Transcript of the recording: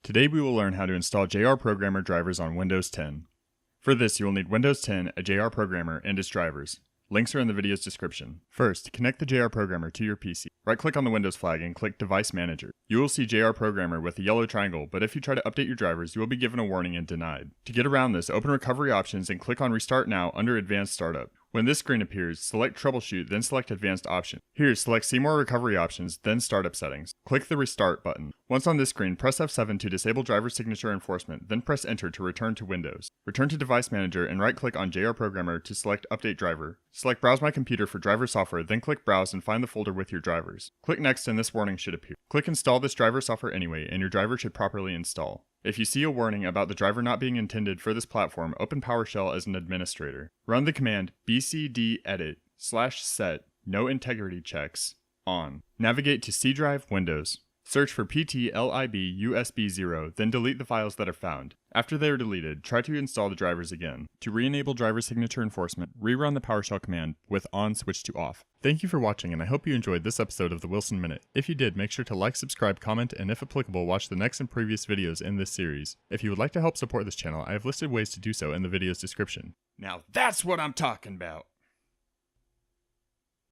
Today we will learn how to install JR Programmer drivers on Windows 10. For this, you will need Windows 10, a JR Programmer, and its drivers. Links are in the video's description. First, connect the JR Programmer to your PC. Right-click on the Windows flag and click Device Manager. You will see JR Programmer with a yellow triangle, but if you try to update your drivers, you will be given a warning and denied. To get around this, open Recovery Options and click on Restart Now under Advanced Startup. When this screen appears, select Troubleshoot, then select Advanced Option. Here, select See More Recovery Options, then Startup Settings. Click the Restart button. Once on this screen, press F7 to disable driver signature enforcement, then press Enter to return to Windows. Return to Device Manager and right-click on JR Programmer to select Update Driver. Select Browse My Computer for driver software, then click Browse and find the folder with your drivers. Click Next and this warning should appear. Click Install this driver software anyway, and your driver should properly install. If you see a warning about the driver not being intended for this platform, open PowerShell as an administrator. Run the command bcdedit/set no integrity checks on. Navigate to C drive Windows. Search for PTLIB USB0, then delete the files that are found. After they are deleted, try to install the drivers again. To re-enable driver signature enforcement, rerun the PowerShell command with on switch to off. Thank you for watching, and I hope you enjoyed this episode of the Wilson Minute. If you did, make sure to like, subscribe, comment, and if applicable, watch the next and previous videos in this series. If you would like to help support this channel, I have listed ways to do so in the video's description. Now that's what I'm talking about!